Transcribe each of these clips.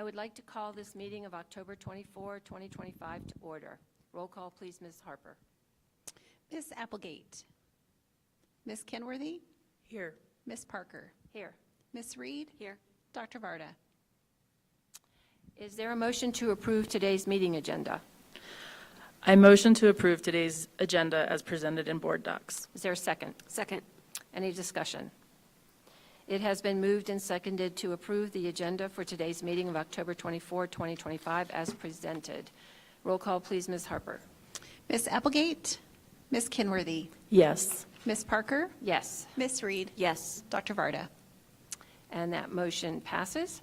would like to call this meeting of October 24, 2025 to order. Roll call, please, Ms. Harper. Ms. Applegate. Ms. Kenworthy. Here. Ms. Parker. Here. Ms. Reed. Here. Dr. Varda. Is there a motion to approve today's meeting agenda? I motion to approve today's agenda as presented in board docs. Is there a second? Second. Any discussion? It has been moved and seconded to approve the agenda for today's meeting of October 24, 2025 as presented. Roll call, please, Ms. Harper. Ms. Applegate. Ms. Kenworthy. Yes. Ms. Parker. Yes, Ms. Reed. Yes. Dr. Varda. and that motion passes.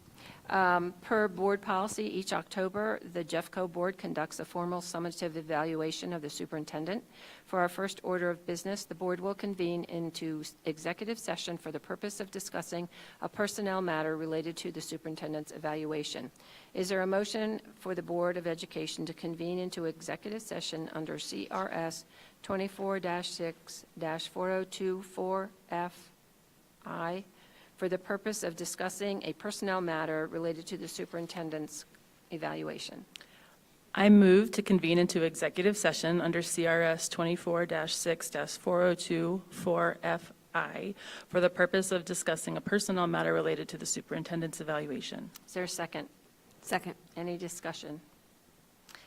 Per board policy, each October, the Jeffco board conducts a formal summative evaluation of the superintendent. For our first order of business, the board will convene into executive session for the purpose of discussing a personnel matter related to the superintendent's evaluation. Is there a motion for the Board of Education to convene into executive session under CRS 24-6-4024Fi for the purpose of discussing a personnel matter related to the superintendent's evaluation? I move to convene into executive session under CRS 24-6-4024Fi for the purpose of discussing a personnel matter related to the superintendent's evaluation. Is there a second? Second. Any discussion?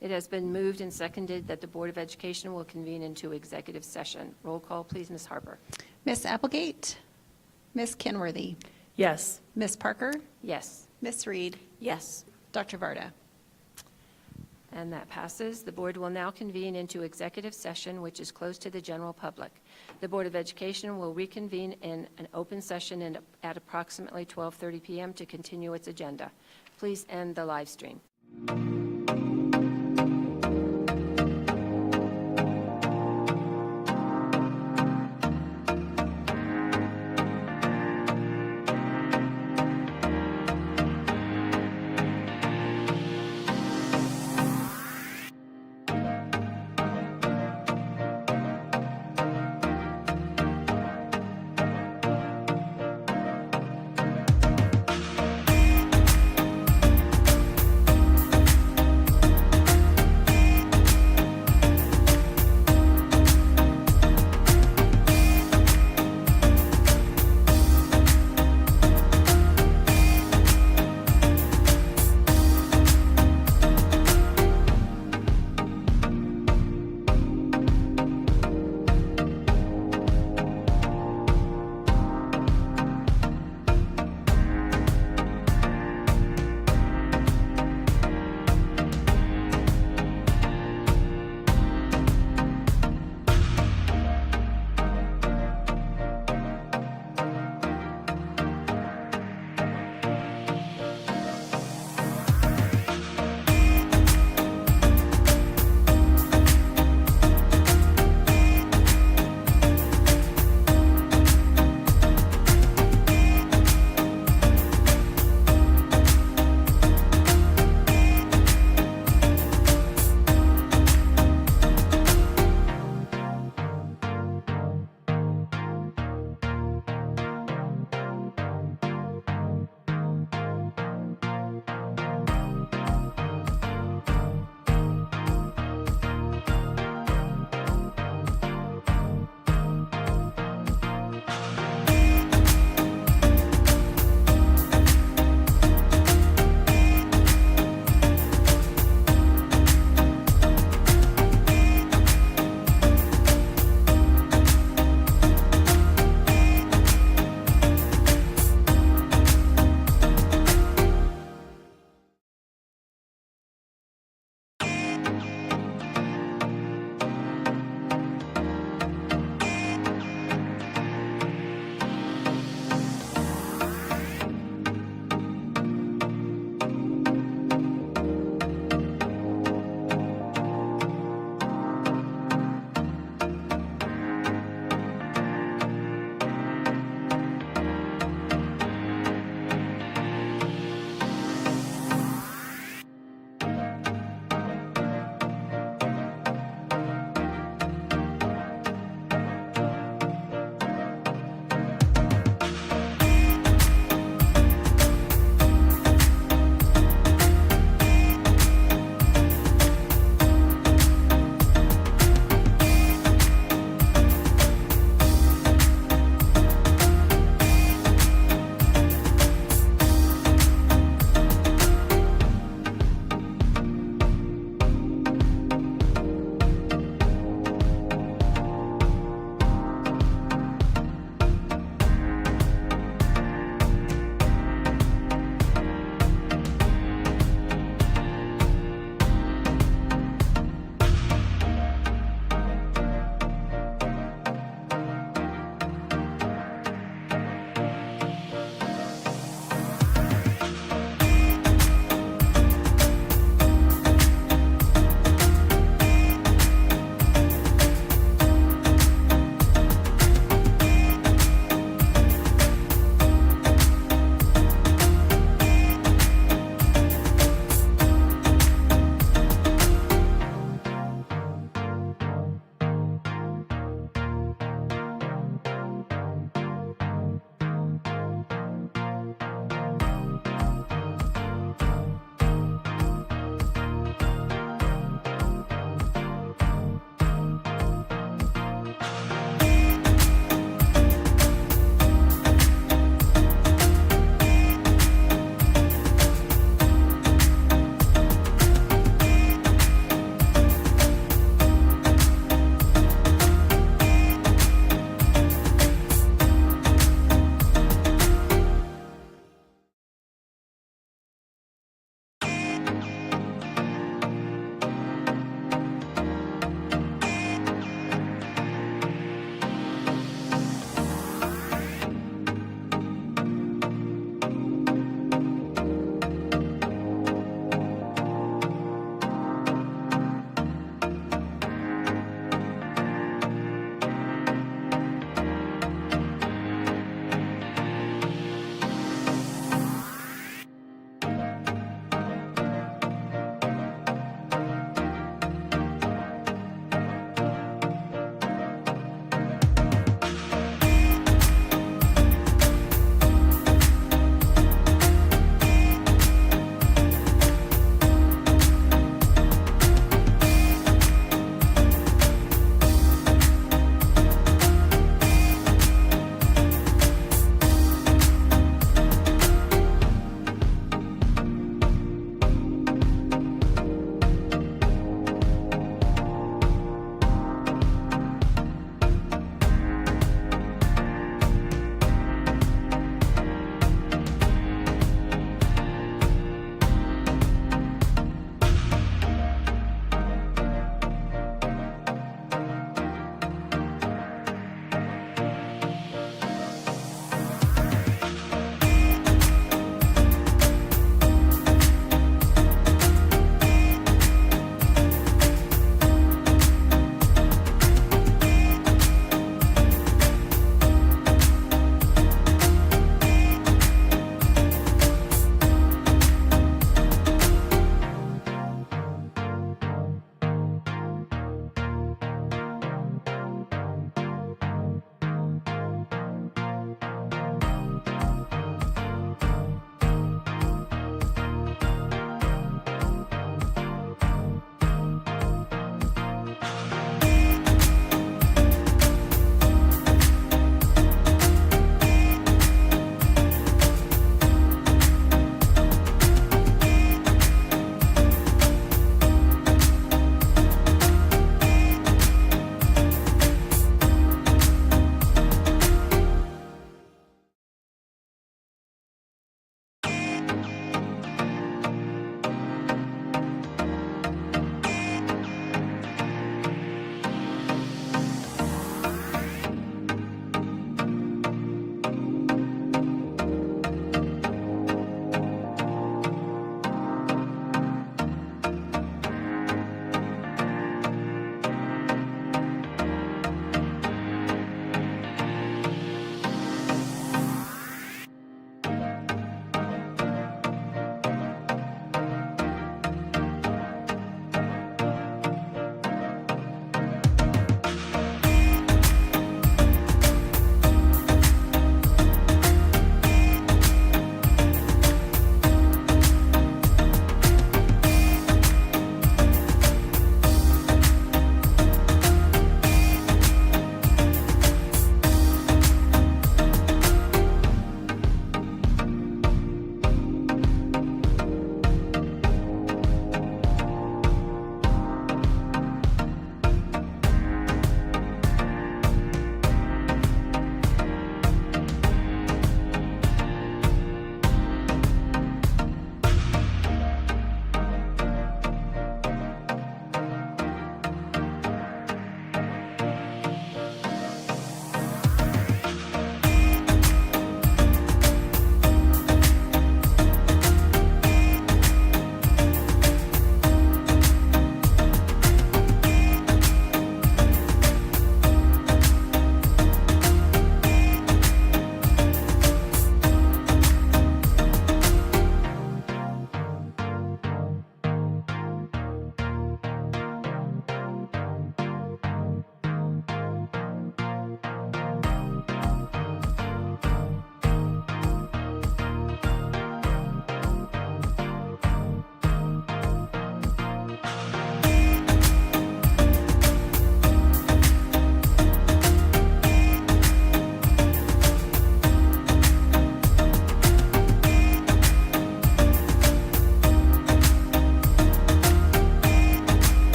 It has been moved and seconded that the Board of Education will convene into executive session. Roll call, please, Ms. Harper. Ms. Applegate. Ms. Kenworthy. Yes. Ms. Parker. Yes, Ms. Reed. Yes. Dr. Varda. and that passes. The board will now convene into executive session, which is closed to the general public. The Board of Education will reconvene in an open session at approximately 12:30 p.m. to continue its agenda. Please end the live stream.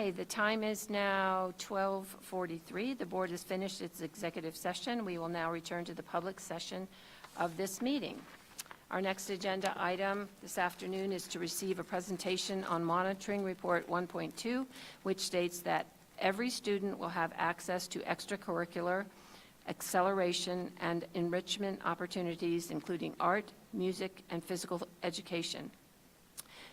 Okay, the time is now 12:43. The board has finished its executive session. We will now return to the public session of this meeting. Our next agenda item this afternoon is to receive a presentation on Monitoring Report 1.2, which states that every student will have access to extracurricular, acceleration, and enrichment opportunities, including art, music, and physical education.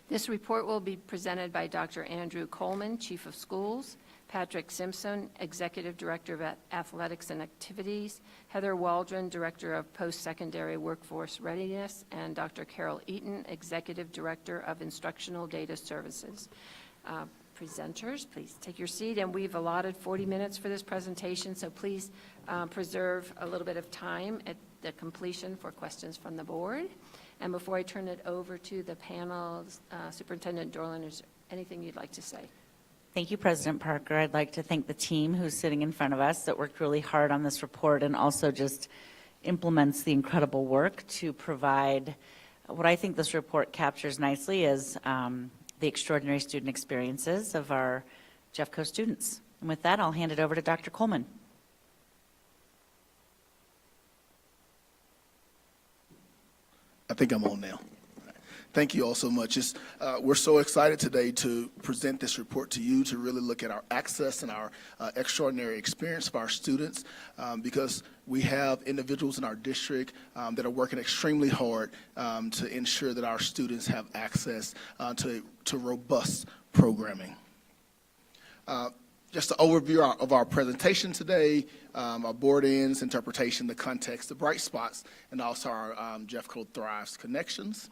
This report will be presented by Dr. Andrew Coleman, Chief of Schools, Patrick Simpson, Executive Director of Athletics and Activities, Heather Waldron, Director of Post-Secondary Workforce Readiness, and Dr. Carol Eaton, Executive Director of Instructional Data Services. Presenters, please take your seat, and we've allotted 40 minutes for this presentation, so please preserve a little bit of time at the completion for questions from the board. And before I turn it over to the panel, Superintendent Dorland, is there anything you'd like to say? Thank you, President Parker. I'd like to thank the team who's sitting in front of us that worked really hard on this report and also just implements the incredible work to provide what I think this report captures nicely is the extraordinary student experiences of our Jeffco students. And with that, I'll hand it over to Dr. Coleman. I think I'm on now. Thank you all so much. We're so excited today to present this report to you to really look at our access and our extraordinary experience of our students because we have individuals in our district that are working extremely hard to ensure that our students have access to robust programming. Just an overview of our presentation today, our board ends, interpretation, the context, the bright spots, and also our Jeffco Thrives connections.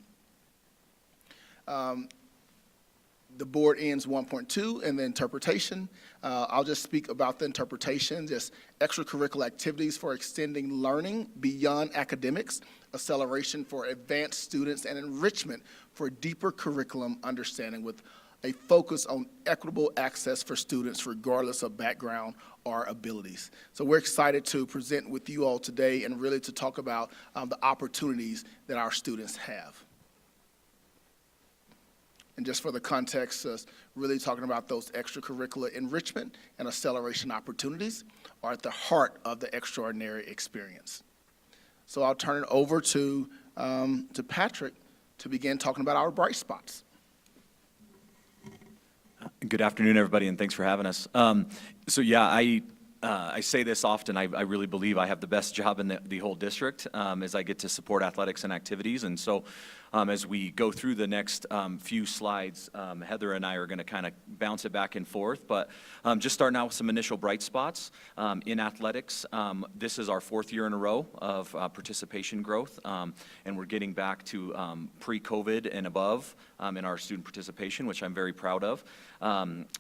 The board ends 1.2 and the interpretation. I'll just speak about the interpretation, just extracurricular activities for extending learning beyond academics, acceleration for advanced students, and enrichment for deeper curriculum understanding with a focus on equitable access for students regardless of background or abilities. So we're excited to present with you all today and really to talk about the opportunities that our students have. And just for the context, really talking about those extracurricular enrichment and acceleration opportunities are at the heart of the extraordinary experience. So I'll turn it over to Patrick to begin talking about our bright spots. Good afternoon, everybody, and thanks for having us. So yeah, I say this often, I really believe I have the best job in the whole district as I get to support athletics and activities. And so as we go through the next few slides, Heather and I are going to kind of bounce it back and forth. But just starting out with some initial bright spots in athletics. This is our fourth year in a row of participation growth, and we're getting back to pre-COVID and above in our student participation, which I'm very proud of.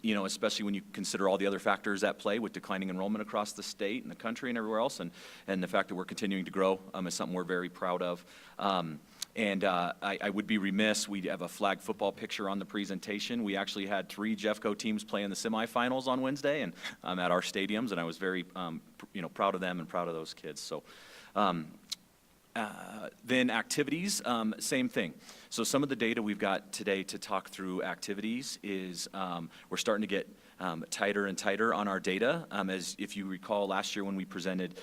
You know, especially when you consider all the other factors at play with declining enrollment across the state and the country and everywhere else, and the fact that we're continuing to grow is something we're very proud of. I would be remiss, we have a flag football picture on the presentation. We actually had 3 Jeffco teams play in the semifinals on Wednesday and at our stadiums, and I was very proud of them and proud of those kids. So then activities, same thing. So some of the data we've got today to talk through activities is we're starting to get tighter and tighter on our data. As if you recall last year when we presented,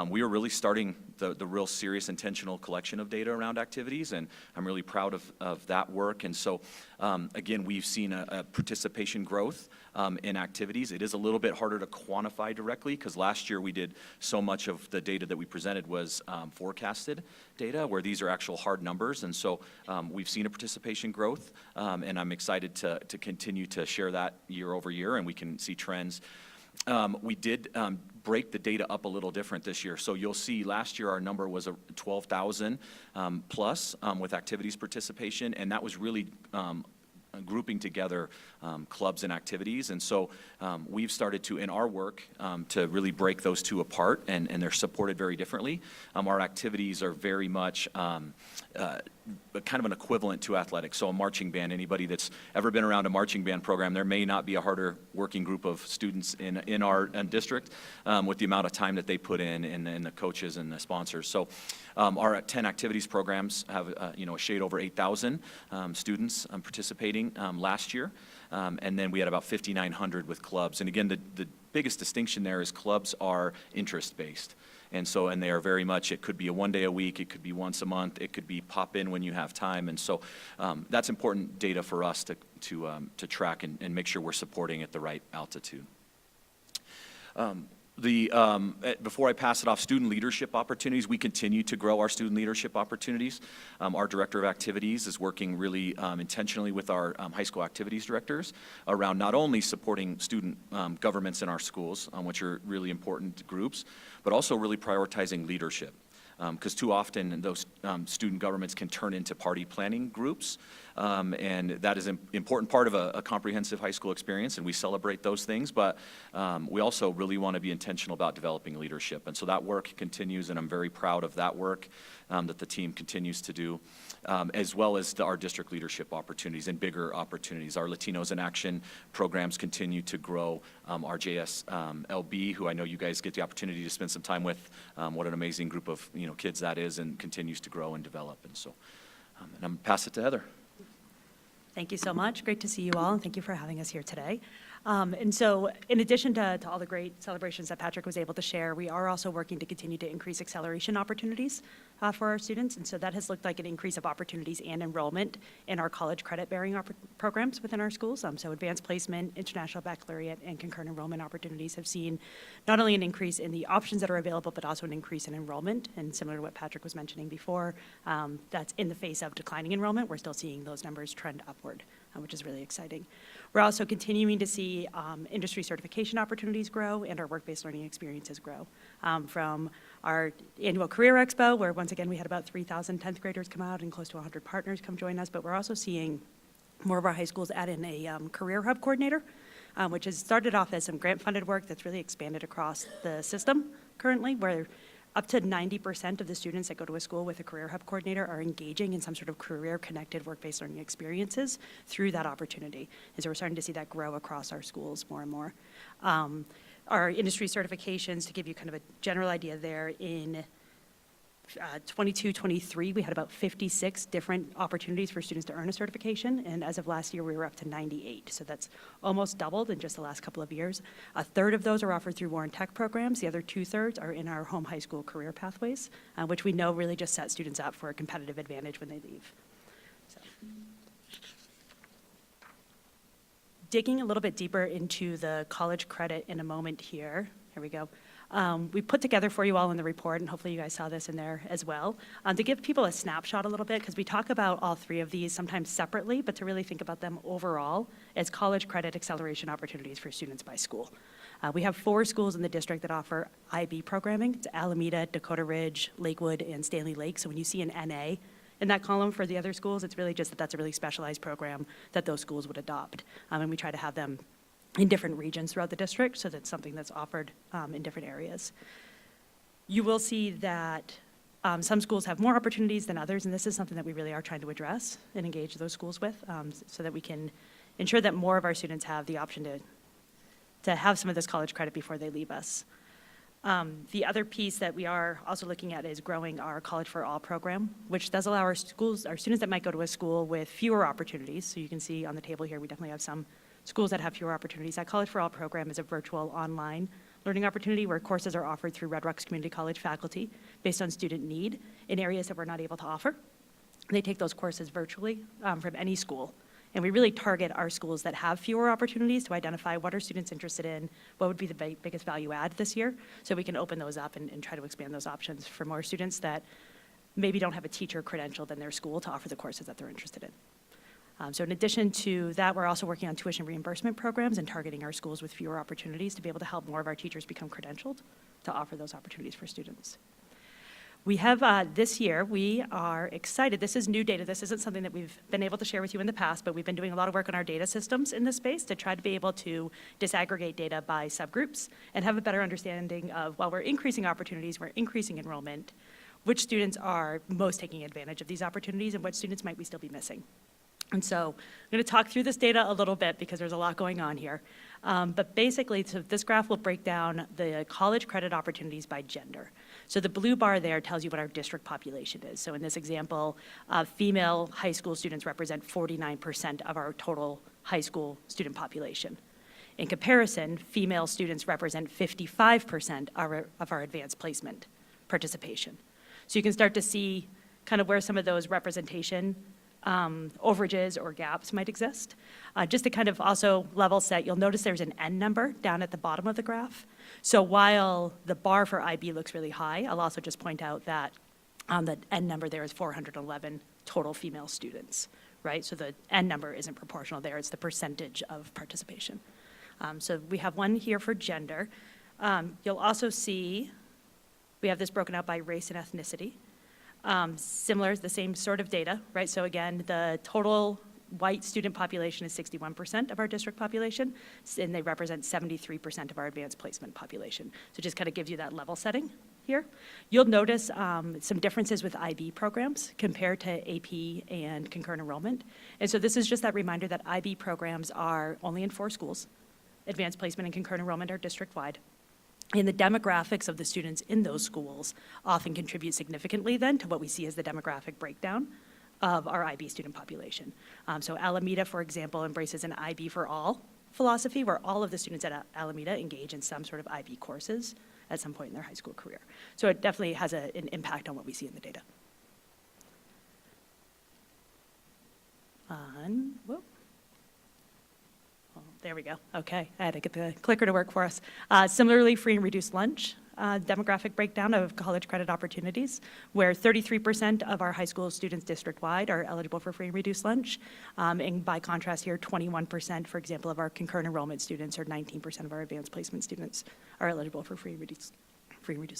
we were really starting the real serious intentional collection of data around activities, and I'm really proud of that work. And so again, we've seen a participation growth in activities. It is a little bit harder to quantify directly because last year we did so much of the data that we presented was forecasted data, where these are actual hard numbers. And so we've seen a participation growth, and I'm excited to continue to share that year over year, and we can see trends. We did break the data up a little different this year. So you'll see last year our number was 12,000 plus with activities participation, and that was really grouping together clubs and activities. And so we've started to, in our work, to really break those two apart, and they're supported very differently. Our activities are very much kind of an equivalent to athletics. So a marching band, anybody that's ever been around a marching band program, there may not be a harder working group of students in our district with the amount of time that they put in and the coaches and the sponsors. So our 10 activities programs have a shade over 8,000 students participating last year. And then we had about 5,900 with clubs. And again, the biggest distinction there is clubs are interest-based. And they are very much, it could be a one day a week, it could be once a month, it could be pop in when you have time. And so that's important data for us to track and make sure we're supporting at the right altitude. Before I pass it off, student leadership opportunities, we continue to grow our student leadership opportunities. Our director of activities is working really intentionally with our high school activities directors around not only supporting student governments in our schools, which are really important groups, but also really prioritizing leadership. Because too often those student governments can turn into party planning groups, and that is an important part of a comprehensive high school experience, and we celebrate those things, but we also really want to be intentional about developing leadership. And so that work continues, and I'm very proud of that work that the team continues to do, as well as our district leadership opportunities and bigger opportunities. Our Latinos in Action programs continue to grow. Our JSLB, who I know you guys get the opportunity to spend some time with, what an amazing group of kids that is, and continues to grow and develop. And so, and I'm going to pass it to Heather. Thank you so much. Great to see you all, and thank you for having us here today. And so in addition to all the great celebrations that Patrick was able to share, we are also working to continue to increase acceleration opportunities for our students. And so that has looked like an increase of opportunities and enrollment in our college credit-bearing programs within our schools. So advanced placement, international baccalaureate, and concurrent enrollment opportunities have seen not only an increase in the options that are available, but also an increase in enrollment. And similar to what Patrick was mentioning before, that's in the face of declining enrollment. We're still seeing those numbers trend upward, which is really exciting. We're also continuing to see industry certification opportunities grow and our work-based learning experiences grow. From our annual Career Expo, where once again we had about 3,000 10th graders come out and close to 100 partners come join us, but we're also seeing more of our high schools add in a Career Hub coordinator, which has started off as some grant-funded work that's really expanded across the system currently, where up to 90% of the students that go to a school with a Career Hub coordinator are engaging in some sort of career-connected work-based learning experiences through that opportunity. And so we're starting to see that grow across our schools more and more. Our industry certifications, to give you kind of a general idea there, in 22-23, we had about 56 different opportunities for students to earn a certification, and as of last year, we were up to 98. So that's almost doubled in just the last couple of years. A third of those are offered through Warren Tech programs. The other 2/3 are in our home high school career pathways, which we know really just set students up for a competitive advantage when they leave. So. Digging a little bit deeper into the college credit in a moment here. Here we go. We put together for you all in the report, and hopefully you guys saw this in there as well, to give people a snapshot a little bit, because we talk about all three of these sometimes separately, but to really think about them overall as college credit acceleration opportunities for students by school. We have 4 schools in the district that offer IB programming. It's Alameda, Dakota Ridge, Lakewood, and Stanley Lake. So when you see an NA in that column for the other schools, it's really just that that's a really specialized program that those schools would adopt. And we try to have them in different regions throughout the district, so that's something that's offered in different areas. You will see that some schools have more opportunities than others, and this is something that we really are trying to address and engage those schools with, so that we can ensure that more of our students have the option to have some of this college credit before they leave us. The other piece that we are also looking at is growing our College for All program, which does allow our students that might go to a school with fewer opportunities. So you can see on the table here, we definitely have some schools that have fewer opportunities. That College for All program is a virtual online learning opportunity where courses are offered through Red Rocks Community College faculty based on student need in areas that we're not able to offer. They take those courses virtually from any school. And we really target our schools that have fewer opportunities to identify what are students interested in, what would be the biggest value add this year, so we can open those up and try to expand those options for more students that maybe don't have a teacher credentialed in their school to offer the courses that they're interested in. So in addition to that, we're also working on tuition reimbursement programs and targeting our schools with fewer opportunities to be able to help more of our teachers become credentialed to offer those opportunities for students. We have, this year, we are excited. This is new data. This isn't something that we've been able to share with you in the past, but we've been doing a lot of work on our data systems in this space to try to be able to disaggregate data by subgroups and have a better understanding of, while we're increasing opportunities, we're increasing enrollment, which students are most taking advantage of these opportunities and what students might we still be missing. And so I'm going to talk through this data a little bit because there's a lot going on here. But basically, so this graph will break down the college credit opportunities by gender. So the blue bar there tells you what our district population is. So in this example, female high school students represent 49% of our total high school student population. In comparison, female students represent 55% of our advanced placement participation. So you can start to see kind of where some of those representation overages or gaps might exist. Just to kind of also level set, you'll notice there's an N number down at the bottom of the graph. So while the bar for IB looks really high, I'll also just point out that the N number there is 411 total female students, right? So the N number isn't proportional there, it's the percentage of participation. So we have one here for gender. You'll also see we have this broken out by race and ethnicity. Similar, the same sort of data, right? So again, the total white student population is 61% of our district population, and they represent 73% of our advanced placement population. So just kind of gives you that level setting here. You'll notice some differences with IB programs compared to AP and concurrent enrollment. And so this is just that reminder that IB programs are only in 4 schools. Advanced placement and concurrent enrollment are district-wide. And the demographics of the students in those schools often contribute significantly then to what we see as the demographic breakdown of our IB student population. So Alameda, for example, embraces an IB for all philosophy, where all of the students at Alameda engage in some sort of IB courses at some point in their high school career. So it definitely has an impact on what we see in the data. Whoop. There we go. Okay, I had to get the clicker to work for us. Similarly, free and reduced lunch, demographic breakdown of college credit opportunities, where 33% of our high school students district-wide are eligible for free and reduced lunch. And by contrast here, 21%, for example, of our concurrent enrollment students or 19% of our advanced placement students are eligible for free and reduced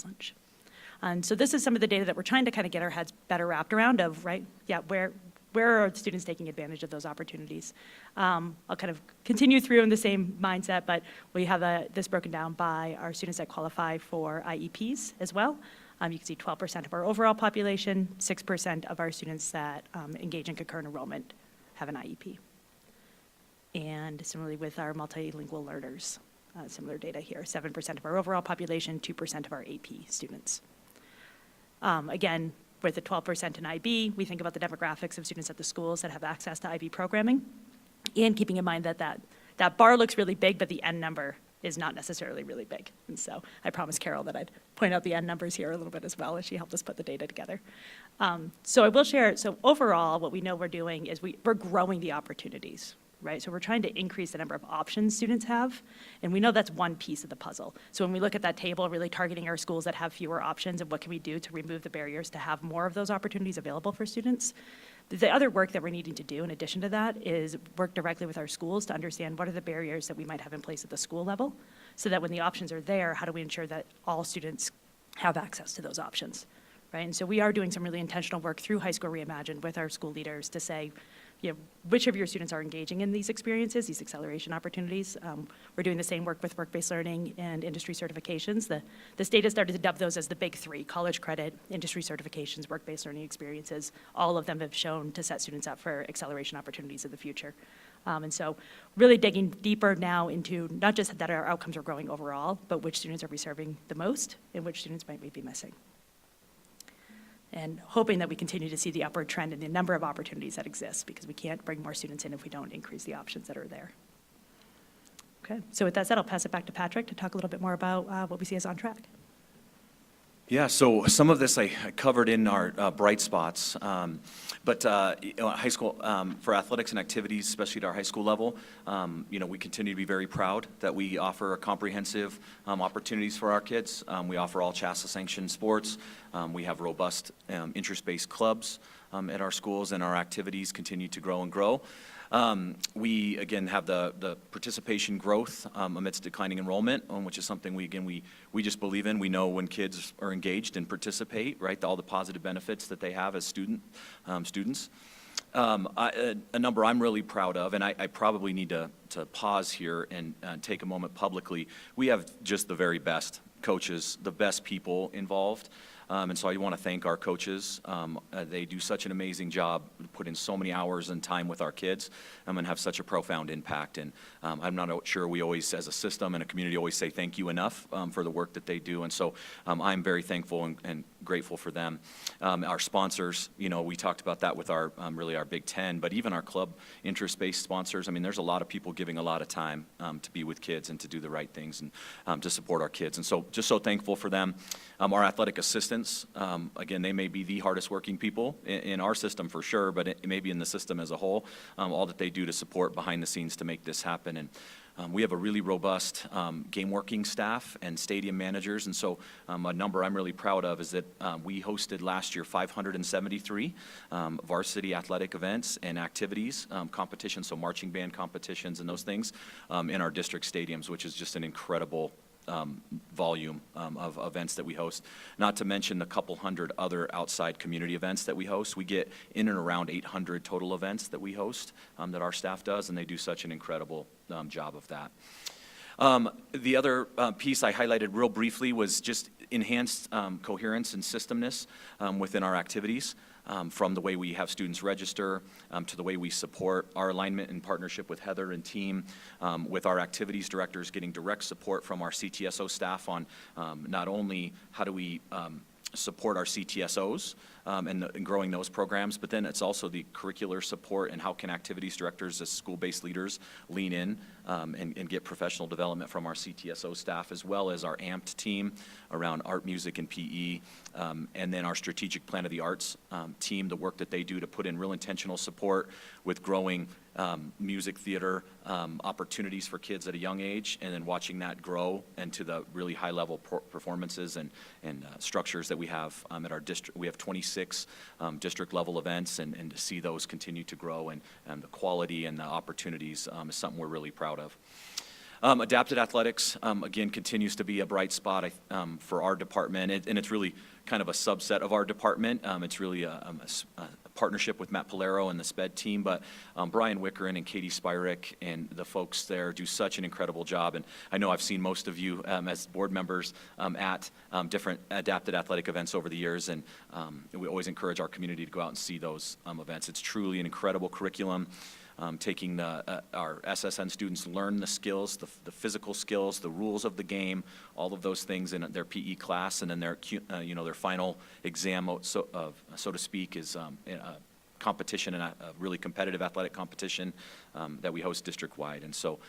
lunch. And so this is some of the data that we're trying to kind of get our heads better wrapped around of, right, yeah, where are students taking advantage of those opportunities? I'll kind of continue through in the same mindset, but we have this broken down by our students that qualify for IEPs as well. You can see 12% of our overall population, 6% of our students that engage in concurrent enrollment have an IEP. And similarly with our multilingual learners, similar data here, 7% of our overall population, 2% of our AP students. Again, with the 12% in IB, we think about the demographics of students at the schools that have access to IB programming, and keeping in mind that that bar looks really big, but the N number is not necessarily really big. And so I promised Carol that I'd point out the N numbers here a little bit as well as she helped us put the data together. So I will share, so overall, what we know we're doing is we're growing the opportunities, right? So we're trying to increase the number of options students have, and we know that's one piece of the puzzle. So when we look at that table, really targeting our schools that have fewer options and what can we do to remove the barriers to have more of those opportunities available for students, the other work that we're needing to do in addition to that is work directly with our schools to understand what are the barriers that we might have in place at the school level, so that when the options are there, how do we ensure that all students have access to those options, right? And so we are doing some really intentional work through High School Reimagined with our school leaders to say, you know, which of your students are engaging in these experiences, these acceleration opportunities. We're doing the same work with work-based learning and industry certifications. The state has started to dub those as the big 3: college credit, industry certifications, work-based learning experiences. All of them have shown to set students up for acceleration opportunities in the future. And so really digging deeper now into not just that our outcomes are growing overall, but which students are we serving the most and which students might we be missing. And hoping that we continue to see the upward trend in the number of opportunities that exist, because we can't bring more students in if we don't increase the options that are there. Okay, so with that said, I'll pass it back to Patrick to talk a little bit more about what we see as on track. Yeah, so some of this I covered in our bright spots, but high school, for athletics and activities, especially at our high school level, we continue to be very proud that we offer comprehensive opportunities for our kids. We offer all CHASA-sanctioned sports. We have robust interest-based clubs at our schools, and our activities continue to grow and grow. We, again, have the participation growth amidst declining enrollment, which is something we just believe in. We know when kids are engaged and participate, right, all the positive benefits that they have as students. A number I'm really proud of, and I probably need to pause here and take a moment publicly. We have just the very best coaches, the best people involved. And so I want to thank our coaches. They do such an amazing job, put in so many hours and time with our kids, and have such a profound impact. And I'm not sure we always, as a system and a community, always say thank you enough for the work that they do. And so I'm very thankful and grateful for them. Our sponsors, we talked about that with our really our Big Ten, but even our club interest-based sponsors. I mean, there's a lot of people giving a lot of time to be with kids and to do the right things and to support our kids. And so just so thankful for them. Our athletic assistants, again, they may be the hardest working people in our system for sure, but it may be in the system as a whole, all that they do to support behind the scenes to make this happen. And we have a really robust game working staff and stadium managers, and so a number I'm really proud of is that we hosted last year 573 varsity athletic events and activities, competitions, so marching band competitions and those things in our district stadiums, which is just an incredible volume of events that we host, not to mention the couple hundred other outside community events that we host. We get in and around 800 total events that we host that our staff does, and they do such an incredible job of that. The other piece I highlighted real briefly was just enhanced coherence and systemness within our activities. From the way we have students register to the way we support our alignment and partnership with Heather and team, with our activities directors getting direct support from our CTSO staff on not only how do we support our CTSOs and growing those programs, but then it's also the curricular support and how can activities directors as school-based leaders lean in and get professional development from our CTSO staff, as well as our AMPed team around art, music, and PE, and then our strategic plan of the arts team, the work that they do to put in real intentional support with growing music theater opportunities for kids at a young age, and then watching that grow into the really high-level performances and structures that we have at our district. We have 26 district-level events, and to see those continue to grow and the quality and the opportunities is something we're really proud of. Adapted athletics, again, continues to be a bright spot for our department, and it's really kind of a subset of our department. It's really a partnership with Matt Polero and the SPED team, but Brian Wickeren and Katie Spyrick and the folks there do such an incredible job. And I know I've seen most of you as board members at different adapted athletic events over the years, and we always encourage our community to go out and see those events. It's truly an incredible curriculum. Taking our SSN students learn the skills, the physical skills, the rules of the game, all of those things in their PE class, and then their their final exam, so to speak, is a competition and a really competitive athletic competition that we host district-wide. And so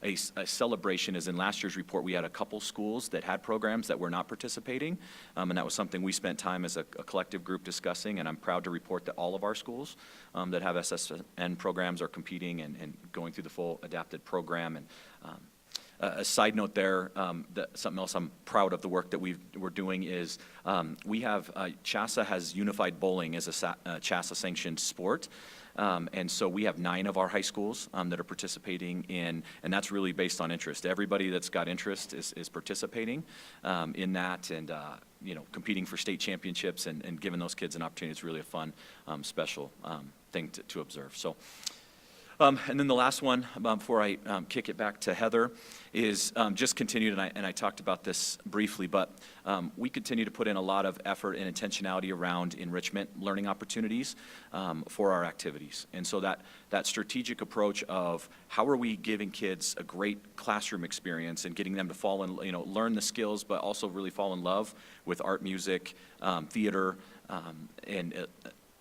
a celebration is in last year's report, we had a couple schools that had programs that were not participating, and that was something we spent time as a collective group discussing, and I'm proud to report that all of our schools that have SSN programs are competing and going through the full adapted program. And a side note there, something else I'm proud of the work that we're doing is we have, CHASA has unified bowling as a CHASA-sanctioned sport. And so we have 9 of our high schools that are participating in, and that's really based on interest. Everybody that's got interest is participating in that, and competing for state championships and giving those kids an opportunity. It's really a fun, special thing to observe. So. And then the last one, before I kick it back to Heather, is just continued, and I talked about this briefly, but we continue to put in a lot of effort and intentionality around enrichment learning opportunities for our activities. And so that strategic approach of how are we giving kids a great classroom experience and getting them to fall in, learn the skills, but also really fall in love with art, music, theater,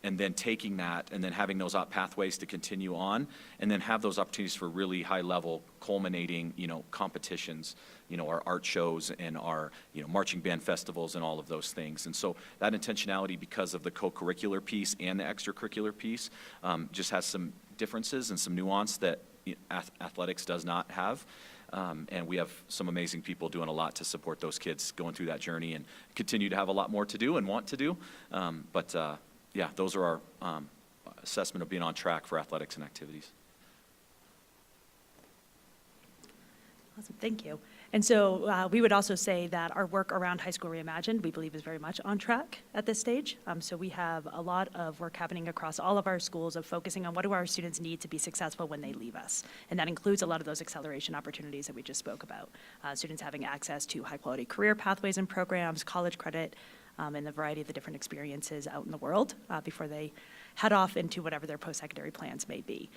and then taking that and then having those pathways to continue on, and then have those opportunities for really high-level culminating, competitions, our art shows and our, marching band festivals and all of those things. And so that intentionality, because of the co-curricular piece and the extracurricular piece, just has some differences and some nuance that athletics does not have. And we have some amazing people doing a lot to support those kids going through that journey, and continue to have a lot more to do and want to do. Yeah, those are our assessment of being on track for athletics and activities. Awesome, thank you. And so we would also say that our work around High School Reimagined, we believe, is very much on track at this stage. So we have a lot of work happening across all of our schools of focusing on what do our students need to be successful when they leave us. And that includes a lot of those acceleration opportunities that we just spoke about. Students having access to high-quality career pathways and programs, college credit, and the variety of the different experiences out in the world before they head off into whatever their post-secondary plans may be.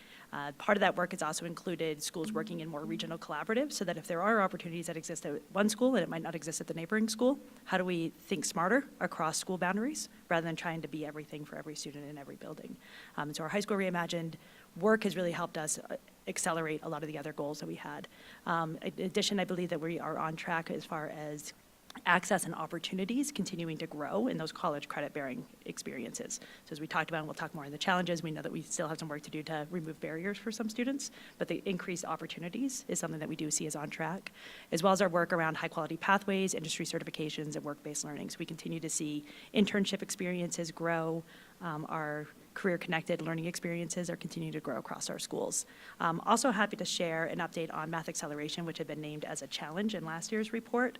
Part of that work has also included schools working in more regional collaboratives, so that if there are opportunities that exist at one school and it might not exist at the neighboring school, how do we think smarter across school boundaries rather than trying to be everything for every student in every building? And so our High School Reimagined work has really helped us accelerate a lot of the other goals that we had. In addition, I believe that we are on track as far as access and opportunities continuing to grow in those college credit-bearing experiences. So as we talked about, and we'll talk more in the challenges, we know that we still have some work to do to remove barriers for some students, but the increased opportunities is something that we do see as on track, as well as our work around high-quality pathways, industry certifications, and work-based learning. So we continue to see internship experiences grow. Our career-connected learning experiences are continuing to grow across our schools. Also happy to share an update on math acceleration, which had been named as a challenge in last year's report.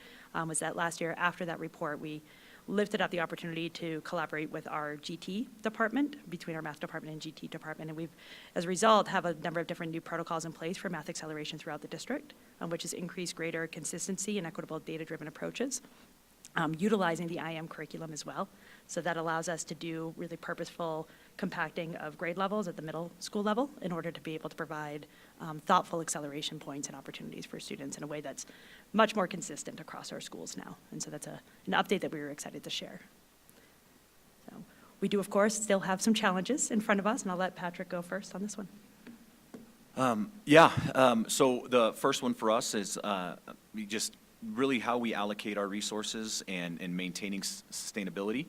Was that last year, after that report, we lifted up the opportunity to collaborate with our GT department, between our math department and GT department, and we've, as a result, have a number of different new protocols in place for math acceleration throughout the district, which has increased greater consistency and equitable data-driven approaches. Utilizing the IM curriculum as well. So that allows us to do really purposeful compacting of grade levels at the middle school level in order to be able to provide thoughtful acceleration points and opportunities for students in a way that's much more consistent across our schools now. And so that's an update that we were excited to share. So we do, of course, still have some challenges in front of us, and I'll let Patrick go first on this one. So the first one for us is we just really how we allocate our resources and maintaining sustainability,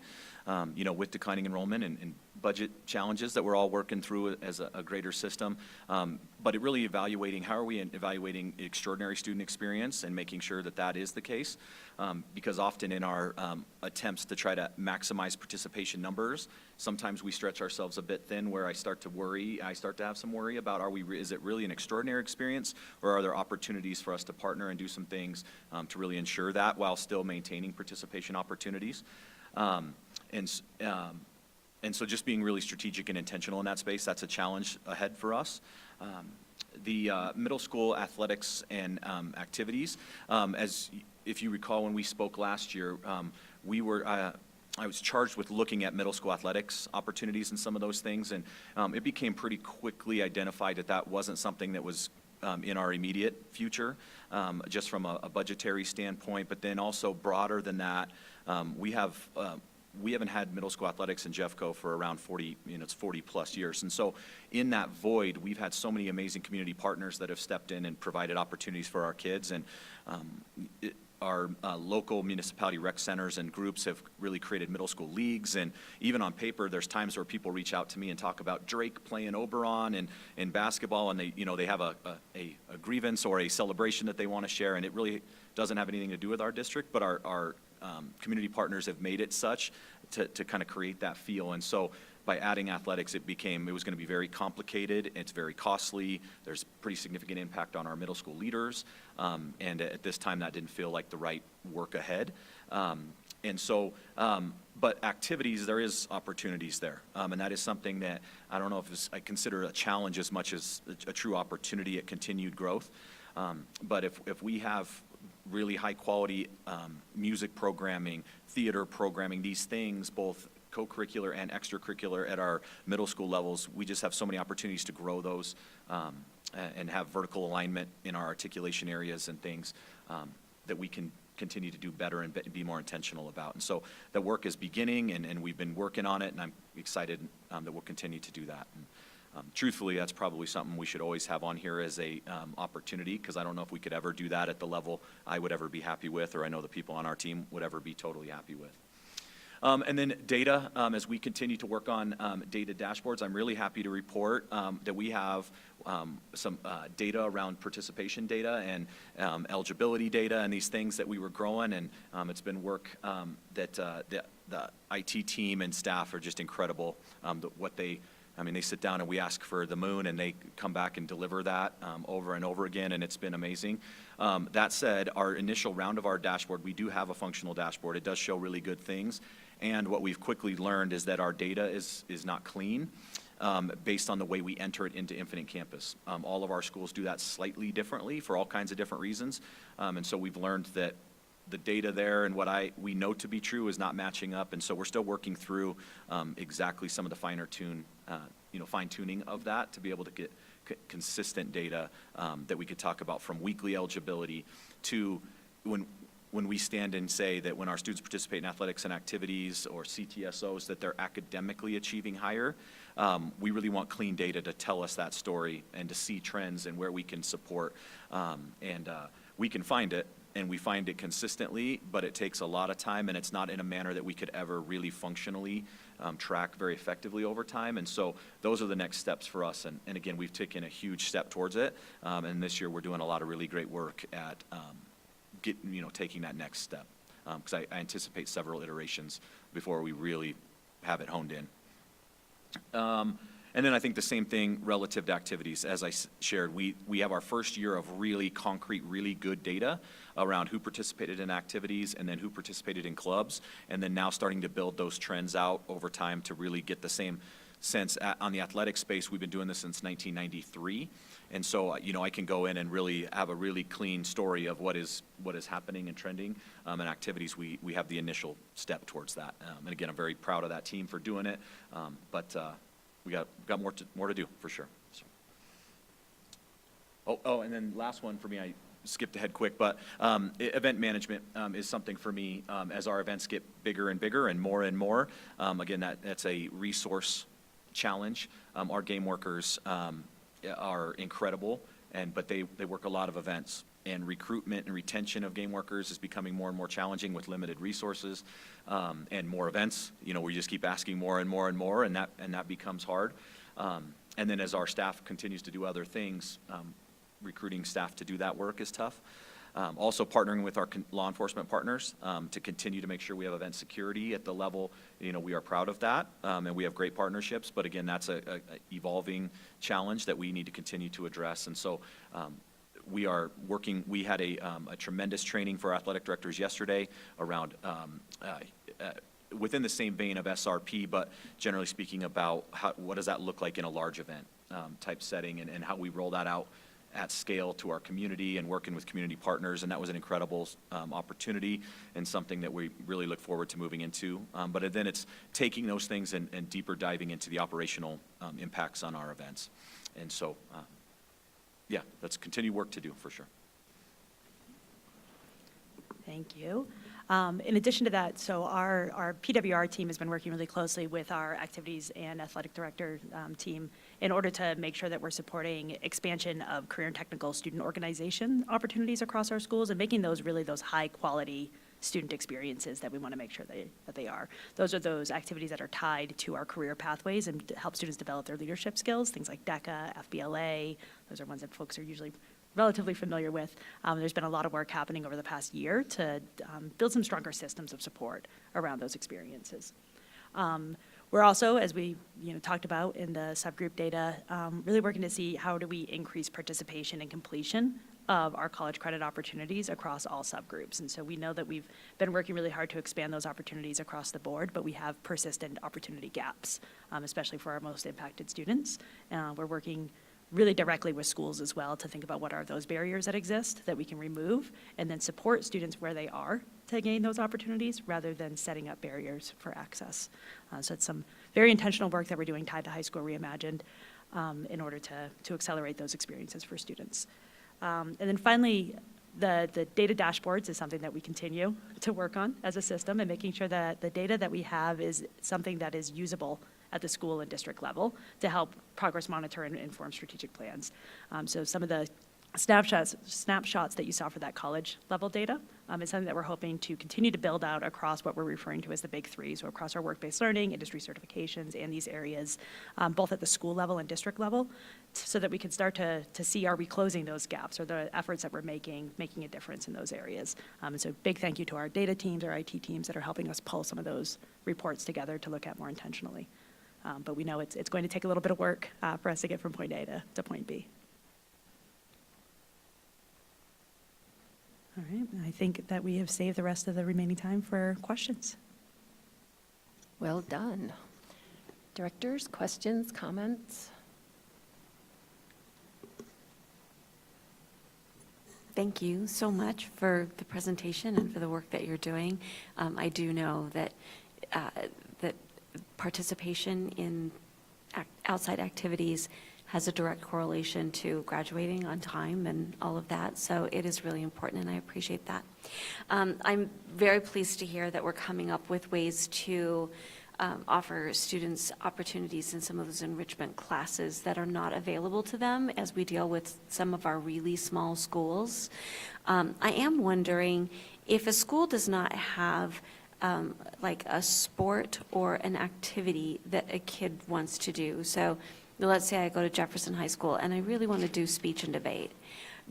with declining enrollment and budget challenges that we're all working through as a greater system. But it really evaluating, how are we evaluating extraordinary student experience and making sure that that is the case? Because often in our attempts to try to maximize participation numbers, sometimes we stretch ourselves a bit thin where I start to have some worry about, is it really an extraordinary experience, or are there opportunities for us to partner and do some things to really ensure that while still maintaining participation opportunities? And so just being really strategic and intentional in that space, that's a challenge ahead for us. The middle school athletics and activities, if you recall when we spoke last year, I was charged with looking at middle school athletics opportunities and some of those things, and it became pretty quickly identified that that wasn't something that was in our immediate future, just from a budgetary standpoint, but then also broader than that, we haven't had middle school athletics in Jeffco for around 40 plus years. And so in that void, we've had so many amazing community partners that have stepped in and provided opportunities for our kids. And our local municipality rec centers and groups have really created middle school leagues. And even on paper, there's times where people reach out to me and talk about Drake playing Oberon in basketball, and they have a grievance or a celebration that they want to share. And it really doesn't have anything to do with our district, but our community partners have made it such to kind of create that feel. And so by adding athletics, it was going to be very complicated. It's very costly. There's pretty significant impact on our middle school leaders. And at this time, that didn't feel like the right work ahead. But activities, there is opportunities there. And that is something that I don't know if I consider a challenge as much as a true opportunity at continued growth. But if we have really high quality music programming, theater programming, these things, both co-curricular and extracurricular at our middle school levels, we just have so many opportunities to grow those and have vertical alignment in our articulation areas and things that we can continue to do better and be more intentional about. And so the work is beginning, and we've been working on it, and I'm excited that we'll continue to do that. And, truthfully, that's probably something we should always have on here as a opportunity, because I don't know if we could ever do that at the level I would ever be happy with, or I know the people on our team would ever be totally happy with. And then data, as we continue to work on data dashboards, I'm really happy to report that we have some data around participation data and eligibility data and these things that we were growing, and it's been work that the IT team and staff are just incredible, what they I mean, they sit down and we ask for the moon, and they come back and deliver that over and over again, and it's been amazing. That said, our initial round of our dashboard, we do have a functional dashboard. It does show really good things, and what we've quickly learned is that our data is not clean based on the way we enter it into Infinite Campus. All of our schools do that slightly differently for all kinds of different reasons, and so we've learned that the data there and what we know to be true is not matching up, and so we're still working through exactly some of the fine tuning of that to be able to get consistent data that we could talk about, from weekly eligibility to when we stand and say that when our students participate in athletics and activities or CTSOs that they're academically achieving higher. We really want clean data to tell us that story and to see trends and where we can support, and we can find it. And we find it consistently, but it takes a lot of time, and it's not in a manner that we could ever really functionally track very effectively over time. And so those are the next steps for us. And again, we've taken a huge step towards it. And this year we're doing a lot of really great work at taking that next step. Because I anticipate several iterations before we really have it honed in. And then I think the same thing relative to activities. As I shared, we have our first year of really concrete, really good data around who participated in activities and then who participated in clubs, and then now starting to build those trends out over time to really get the same sense. On the athletic space, we've been doing this since 1993, and so I can go in and really have a really clean story of what is happening and trending. And activities, we have the initial step towards that. And again, I'm very proud of that team for doing it, but we got more to do for sure. So. And then last one for me, I skipped ahead quick, but event management is something for me as our events get bigger and bigger and more. Again, that's a resource challenge. Our game workers are incredible, but they work a lot of events. And recruitment and retention of game workers is becoming more and more challenging with limited resources and more events. We just keep asking more and more and more, and that becomes hard. And then as our staff continues to do other things, recruiting staff to do that work is tough. Also partnering with our law enforcement partners to continue to make sure we have event security at the level, we are proud of that, and we have great partnerships. But again, that's a evolving challenge that we need to continue to address. And so we are working. We had a tremendous training for athletic directors yesterday around within the same vein of SRP, but generally speaking about what does that look like in a large event type setting, and how we roll that out at scale to our community and working with community partners. And that was an incredible opportunity and something that we really look forward to moving into. But then it's taking those things and deeper diving into the operational impacts on our events. And so, yeah, that's continued work to do for sure. Thank you. In addition to that, so our PWR team has been working really closely with our activities and athletic director team in order to make sure that we're supporting expansion of career and technical student organization opportunities across our schools and making those really those high quality student experiences that we want to make sure that they are. Those are those activities that are tied to our career pathways and to help students develop their leadership skills, things like DECA, FBLA. Those are ones that folks are usually relatively familiar with. There's been a lot of work happening over the past year to build some stronger systems of support around those experiences. We're also, as we talked about in the subgroup data, really working to see how do we increase participation and completion of our college credit opportunities across all subgroups. And so we know that we've been working really hard to expand those opportunities across the board, but we have persistent opportunity gaps, especially for our most impacted students. We're working really directly with schools as well to think about what are those barriers that exist that we can remove and then support students where they are to gain those opportunities rather than setting up barriers for access. So it's some very intentional work that we're doing tied to High School Reimagined in order to accelerate those experiences for students. And then finally, the data dashboards is something that we continue to work on as a system and making sure that the data that we have is something that is usable at the school and district level to help progress monitor and inform strategic plans. So some of the snapshots that you saw for that college level data is something that we're hoping to continue to build out across what we're referring to as the big three, so across our work-based learning, industry certifications, and these areas, both at the school level and district level, so that we can start to see are we closing those gaps or the efforts that we're making a difference in those areas. And so big thank you to our data teams, our IT teams that are helping us pull some of those reports together to look at more intentionally. But we know it's going to take a little bit of work for us to get from point A to point B. All right, I think that we have saved the rest of the remaining time for questions. Well done. Directors, questions, comments? Thank you so much for the presentation and for the work that you're doing. I do know that that participation in outside activities has a direct correlation to graduating on time and all of that, so it is really important, and I appreciate that. I'm very pleased to hear that we're coming up with ways to offer students opportunities in some of those enrichment classes that are not available to them as we deal with some of our really small schools. I am wondering if a school does not have like a sport or an activity that a kid wants to do. So let's say I go to Jefferson High School and I really want to do speech and debate.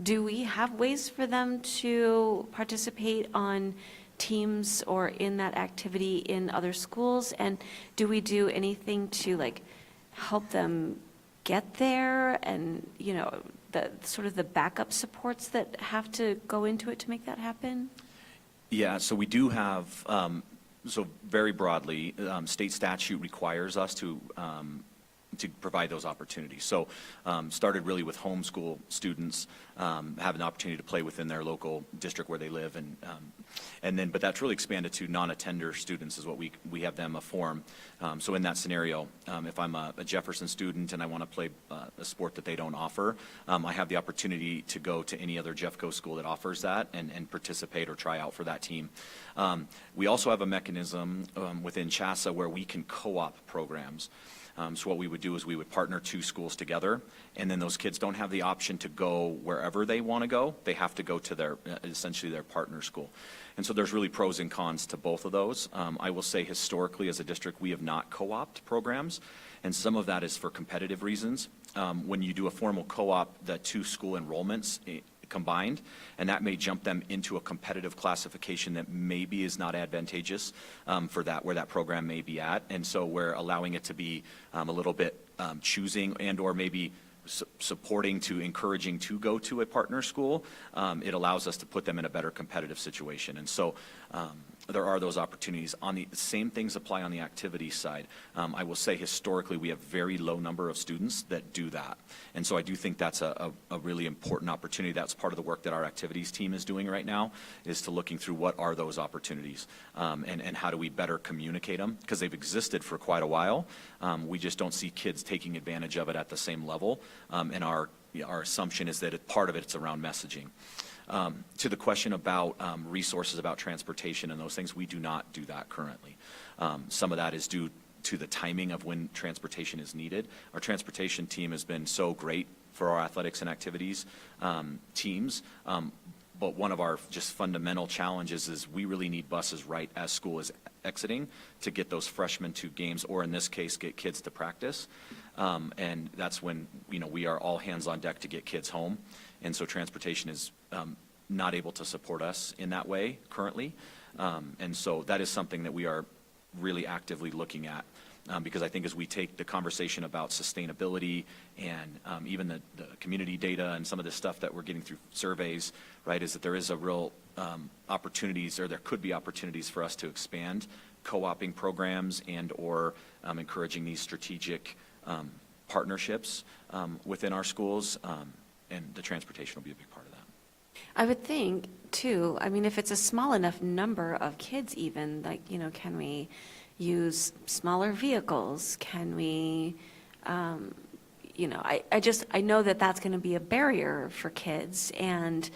Do we have ways for them to participate on teams or in that activity in other schools? And do we do anything to like help them get there, and the sort of the backup supports that have to go into it to make that happen? Yeah, so we do have, so very broadly, state statute requires us to provide those opportunities. So started really with homeschool students have an opportunity to play within their local district where they live, and then, but that's really expanded to non-attender students is what we have them a form. So in that scenario, if I'm a Jefferson student and I want to play a sport that they don't offer, I have the opportunity to go to any other Jeffco school that offers that and participate or try out for that team. We also have a mechanism within CHASA where we can co-op programs. So what we would do is we would partner two schools together, and then those kids don't have the option to go wherever they want to go. They have to go to their, essentially their partner school. And so there's really pros and cons to both of those. I will say historically as a district, we have not co-opted programs, and some of that is for competitive reasons. When you do a formal co-op, the two school enrollments combined, and that may jump them into a competitive classification that maybe is not advantageous for that, where that program may be at. And so we're allowing it to be a little bit choosing and or maybe supporting to encouraging to go to a partner school. It allows us to put them in a better competitive situation. And so there are those opportunities. On the same things apply on the activity side. I will say historically we have very low number of students that do that. And so I do think that's a really important opportunity. That's part of the work that our activities team is doing right now, is to looking through what are those opportunities and how do we better communicate them, because they've existed for quite a while. We just don't see kids taking advantage of it at the same level. And our assumption is that part of it's around messaging. To the question about resources, about transportation and those things, we do not do that currently. Some of that is due to the timing of when transportation is needed. Our transportation team has been so great for our athletics and activities teams, but one of our just fundamental challenges is we really need buses right as school is exiting to get those freshmen to games, or in this case, get kids to practice. And that's when we are all hands on deck to get kids home. And so transportation is not able to support us in that way currently. And so that is something that we are really actively looking at, because I think as we take the conversation about sustainability and even the community data and some of the stuff that we're getting through surveys, right, is that there is a real opportunities, or there could be opportunities for us to expand co-oping programs and or encouraging these strategic partnerships within our schools. And the transportation will be a big part of that. I would think, too, I mean, if it's a small enough number of kids even, like, can we use smaller vehicles? Can we, I know that that's going to be a barrier for kids, and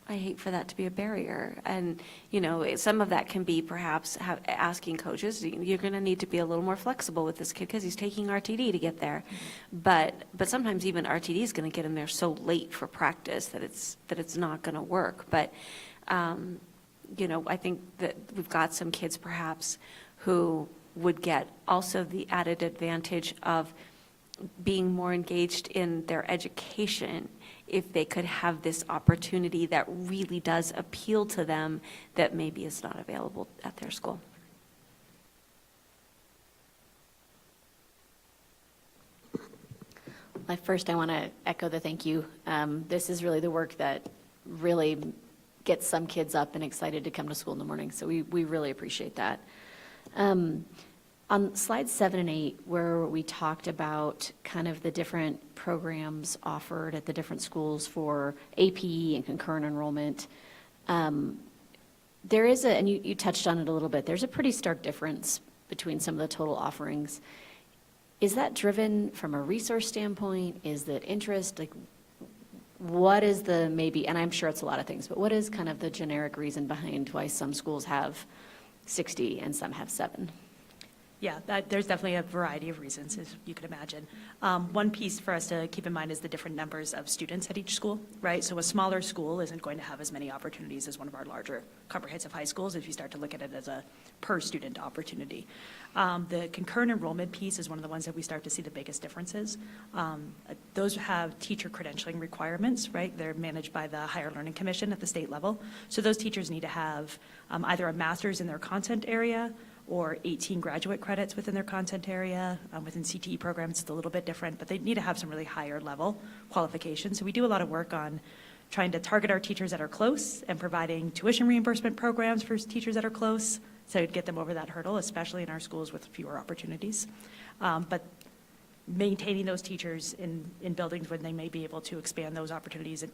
I hate for that to be a barrier. And, some of that can be perhaps asking coaches, you're going to need to be a little more flexible with this kid because he's taking RTD to get there. But sometimes even RTD is going to get him there so late for practice that it's not going to work. But, I think that we've got some kids perhaps who would get also the added advantage of being more engaged in their education if they could have this opportunity that really does appeal to them that maybe is not available at their school. First, I want to echo the thank you. This is really the work that really gets some kids up and excited to come to school in the morning, so we really appreciate that. On slides 7 and 8, where we talked about kind of the different programs offered at the different schools for AP and concurrent enrollment, there is and you touched on it a little bit, there's a pretty stark difference between some of the total offerings. Is that driven from a resource standpoint? Is that interest? Like, what is the maybe, and I'm sure it's a lot of things, but what is kind of the generic reason behind why some schools have 60 and some have 7? Yeah, there's definitely a variety of reasons, as you could imagine. One piece for us to keep in mind is the different numbers of students at each school, right? So a smaller school isn't going to have as many opportunities as one of our larger comprehensive high schools if you start to look at it as a per-student opportunity. The concurrent enrollment piece is one of the ones that we start to see the biggest differences. Those have teacher credentialing requirements, right? They're managed by the Higher Learning Commission at the state level. So those teachers need to have either a master's in their content area or 18 graduate credits within their content area. Within CTE programs, it's a little bit different, but they need to have some really higher level qualifications. So we do a lot of work on trying to target our teachers that are close and providing tuition reimbursement programs for teachers that are close, so to get them over that hurdle, especially in our schools with fewer opportunities. But maintaining those teachers in buildings when they may be able to expand those opportunities in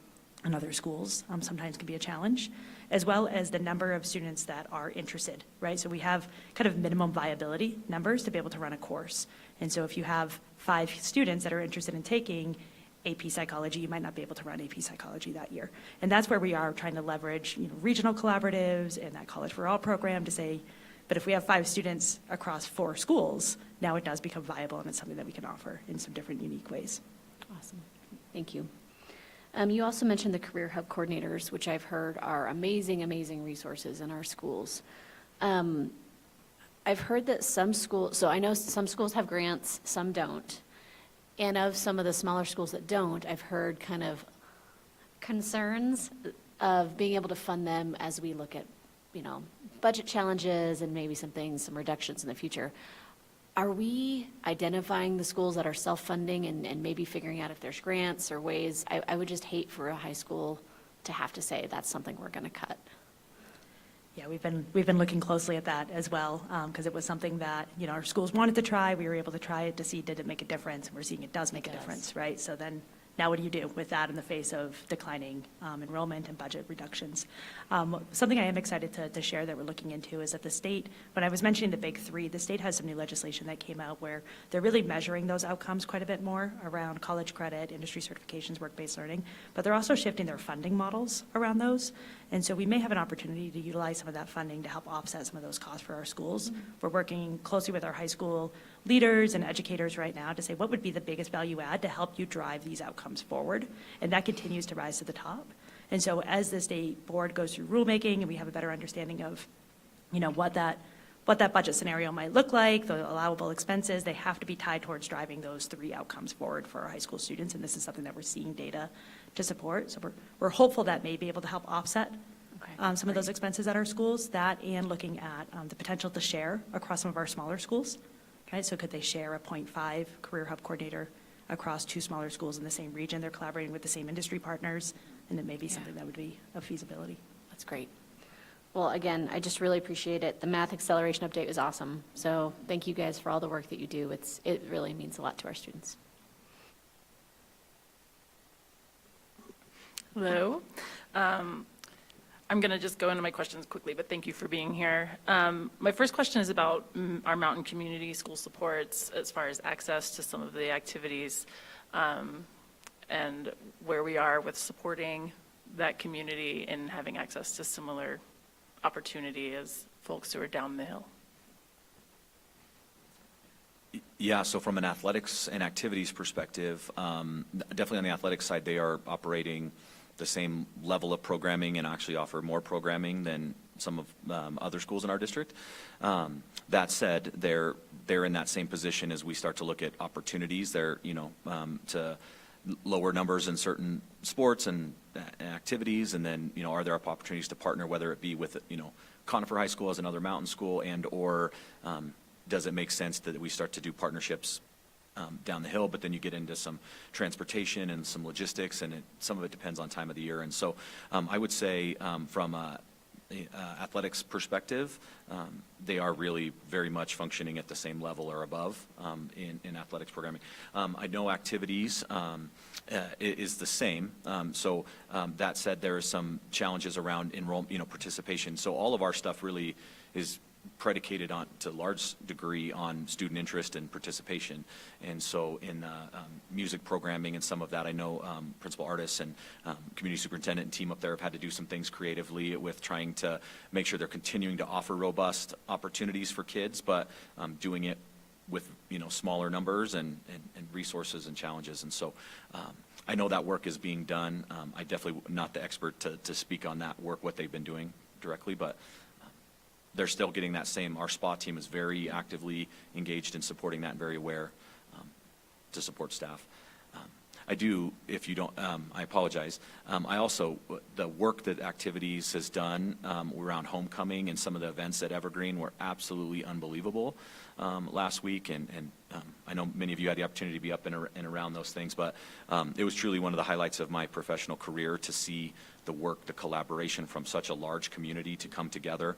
other schools sometimes can be a challenge, as well as the number of students that are interested, right? So we have kind of minimum viability numbers to be able to run a course. And so if you have 5 students that are interested in taking AP Psychology, you might not be able to run AP Psychology that year. And that's where we are trying to leverage, regional collaboratives and that College for All program to say, but if we have 5 students across 4 schools, now it does become viable, and it's something that we can offer in some different unique ways. Awesome. Thank you. You also mentioned the Career Hub coordinators, which I've heard are amazing, amazing resources in our schools. I've heard that some schools, so I know some schools have grants, some don't. And of some of the smaller schools that don't, I've heard kind of concerns of being able to fund them as we look at, budget challenges and maybe some reductions in the future. Are we identifying the schools that are self-funding and maybe figuring out if there's grants or ways? I would just hate for a high school to have to say that's something we're going to cut. Yeah, we've been looking closely at that as well, because it was something that, our schools wanted to try. We were able to try it to see, did it make a difference? And we're seeing it does make a difference, right? So then now what do you do with that in the face of declining enrollment and budget reductions? Something I am excited to share that we're looking into is that the state, when I was mentioning the big 3, the state has some new legislation that came out where they're really measuring those outcomes quite a bit more around college credit, industry certifications, work-based learning, but they're also shifting their funding models around those. And so we may have an opportunity to utilize some of that funding to help offset some of those costs for our schools. We're working closely with our high school leaders and educators right now to say what would be the biggest value add to help you drive these outcomes forward. And that continues to rise to the top. And so as the state board goes through rulemaking and we have a better understanding of, what that budget scenario might look like, the allowable expenses, they have to be tied towards driving those 3 outcomes forward for our high school students. And this is something that we're seeing data to support. So we're hopeful that may be able to help offset some of those expenses at our schools, that and looking at the potential to share across some of our smaller schools. Okay, so could they share a 0.5 Career Hub coordinator across 2 smaller schools in the same region? They're collaborating with the same industry partners, and it may be something that would be of feasibility. That's great. Well, again, I just really appreciate it. The math acceleration update was awesome. So thank you guys for all the work that you do. It really means a lot to our students. Hello. I'm going to just go into my questions quickly, but thank you for being here. My first question is about our mountain community school supports as far as access to some of the activities and where we are with supporting that community and having access to similar opportunity as folks who are down the hill. Yeah, so from an athletics and activities perspective, definitely on the athletics side, they are operating the same level of programming and actually offer more programming than some of other schools in our district. That said, they're in that same position as we start to look at opportunities. They're, to lower numbers in certain sports and activities, and then, are there opportunities to partner, whether it be with, Conifer High School as another mountain school, and or does it make sense that we start to do partnerships down the hill, but then you get into some transportation and some logistics, and some of it depends on time of the year. And so I would say from athletics perspective, they are really very much functioning at the same level or above in athletics programming. I know activities is the same. So that said, there are some challenges around participation. So all of our stuff really is predicated on, to a large degree, on student interest and participation. And so in music programming and some of that, I know principal artists and community superintendent and team up there have had to do some things creatively with trying to make sure they're continuing to offer robust opportunities for kids, but doing it with smaller numbers and resources and challenges. And so I know that work is being done. I definitely not the expert to speak on that work, what they've been doing directly, but they're still getting that same. Our SPA team is very actively engaged in supporting that and very aware to support staff. I do, if you don't, I apologize. I also, the work that Activities has done around homecoming and some of the events at Evergreen were absolutely unbelievable last week. And I know many of you had the opportunity to be up and around those things, but it was truly one of the highlights of my professional career to see the work, the collaboration from such a large community to come together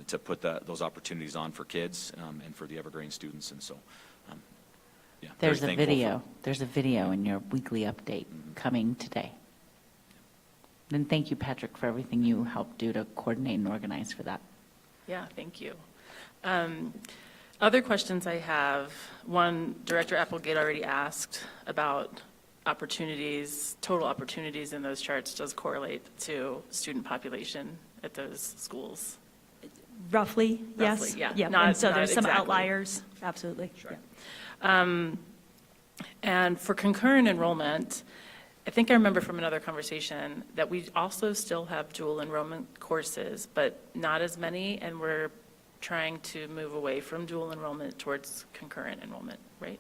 to put those opportunities on for kids and for the Evergreen students. And so, yeah. There's very a thankful video. There's a video in your weekly update coming today. And thank you, Patrick, for everything you helped do to coordinate and organize for that. Yeah, thank you. Other questions I have, one, Director Applegate already asked about opportunities, total opportunities in those charts does correlate to student population at those schools. Roughly, yes. Roughly, yeah. Yeah, Not- and so not there's some exactly. outliers, absolutely. Sure. Yeah. And for concurrent enrollment, I think I remember from another conversation that we also still have dual enrollment courses, but not as many, and we're trying to move away from dual enrollment towards concurrent enrollment, right?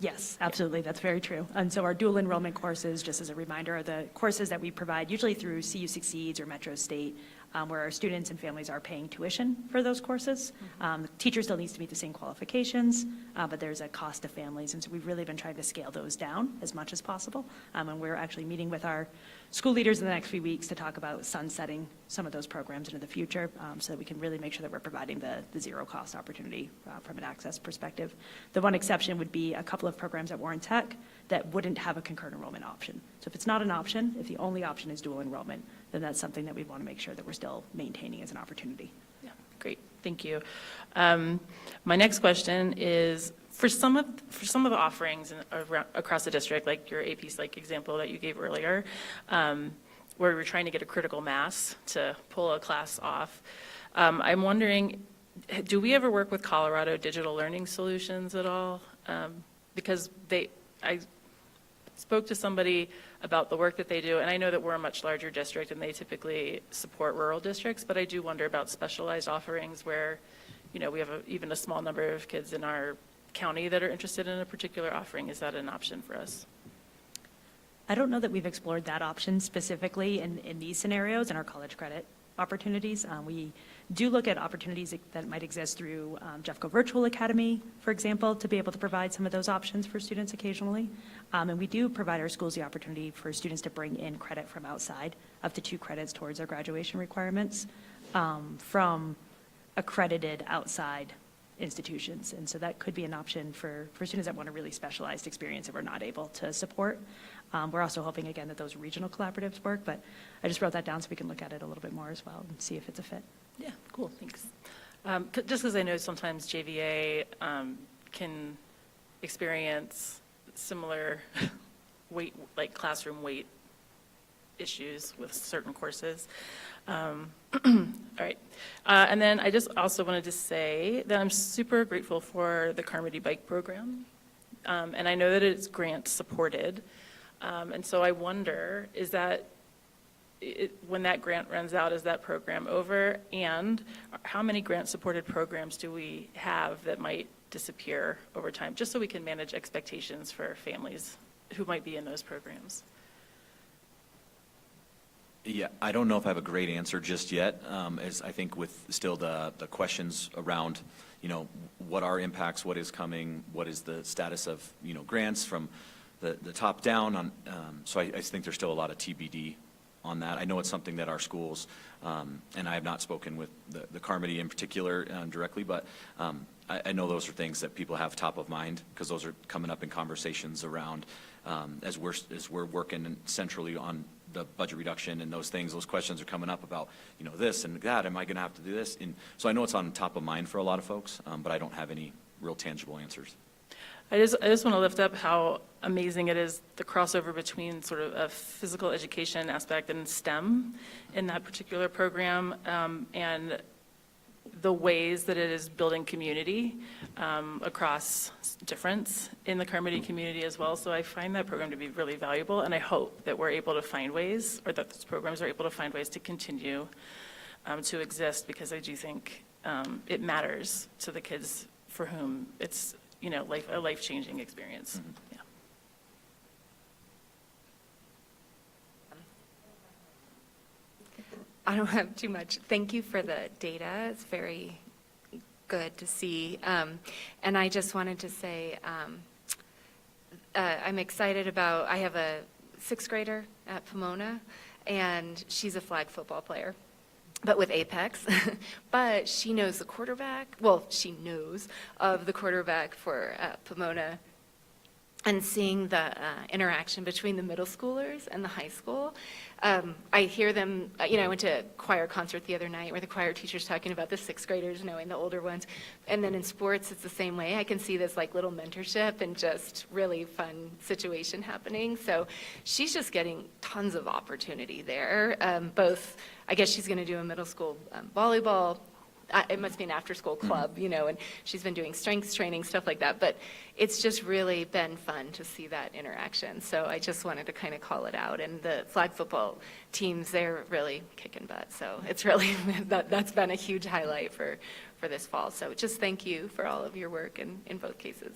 Yes, absolutely, that's very true. And so our dual enrollment courses, just as a reminder, are the courses that we provide usually through CU Succeeds or Metro State, where our students and families are paying tuition for those courses. The teacher still needs to meet the same qualifications, but there's a cost to families, and so we've really been trying to scale those down as much as possible. And we're actually meeting with our school leaders in the next few weeks to talk about sunsetting some of those programs into the future, so that we can really make sure that we're providing the zero-cost opportunity from an access perspective. The one exception would be a couple of programs at Warren Tech that wouldn't have a concurrent enrollment option. So if it's not an option, if the only option is dual enrollment, then that's something that we want to make sure that we're still maintaining as an opportunity. Yeah, great, thank you. My next question is, for some of the offerings across the district, like your AP Psych example that you gave earlier, where we're trying to get a critical mass to pull a class off, I'm wondering, do we ever work with Colorado Digital Learning Solutions at all? Because I spoke to somebody about the work that they do, and I know that we're a much larger district and they typically support rural districts, but I do wonder about specialized offerings where, we have even a small number of kids in our county that are interested in a particular offering. Is that an option for us? I don't know that we've explored that option specifically in these scenarios in our college credit opportunities. We do look at opportunities that might exist through Jeffco Virtual Academy, for example, to be able to provide some of those options for students occasionally. And we do provide our schools the opportunity for students to bring in credit from outside, up to 2 credits towards their graduation requirements, from accredited outside institutions. And so that could be an option for students that want a really specialized experience that we're not able to support. We're also hoping, again, that those regional collaboratives work, but I just wrote that down so we can look at it a little bit more as well and see if it's a fit. Yeah, cool, thanks. Just because I know sometimes JVA can experience similar weight, like classroom weight issues with certain courses. All right. And then I just also wanted to say that I'm super grateful for the Carmody Bike Program. And I know that it's grant supported. And so I wonder, is that, when that grant runs out, is that program over? And how many grant-supported programs do we have that might disappear over time, just so we can manage expectations for families who might be in those programs? Yeah, I don't know if I have a great answer just yet, as I think with still the questions around, what are impacts, what is coming, what is the status of, grants from the top down on, so I think there's still a lot of TBD on that. I know it's something that our schools, and I have not spoken with the Carmody in particular directly, but I know those are things that people have top of mind, because those are coming up in conversations around, as we're working centrally on the budget reduction and those things, those questions are coming up about, this and that, am I going to have to do this? And so I know it's on top of mind for a lot of folks, but I don't have any real tangible answers. I just want to lift up how amazing it is, the crossover between sort of a physical education aspect and STEM in that particular program, and the ways that it is building community across difference in the Carmody community as well. So I find that program to be really valuable, and I hope that we're able to find ways, or that those programs are able to find ways to continue to exist, because I do think it matters to the kids for whom it's a life-changing experience. Mm-hmm. Yeah. I don't have too much. Thank you for the data. It's very good to see. And I just wanted to say I'm excited about, I have a 6th grader at Pomona, and she's a flag football player, but with Apex. But she knows the quarterback. Well, she knows of the quarterback for Pomona. And seeing the interaction between the middle schoolers and the high school, I hear them, I went to a choir concert the other night where the choir teacher's talking about the 6th graders knowing the older ones. And then in sports, it's the same way. I can see this little mentorship and just really fun situation happening. So she's just getting tons of opportunity there. Both, I guess she's going to do a middle school volleyball. It must be an after-school club, and she's been doing strength training, stuff like that. But it's just really been fun to see that interaction. So I just wanted to kind of call it out. And the flag football teams, they're really kicking butt. So it's really, that's been a huge highlight for this fall. So just thank you for all of your work in both cases.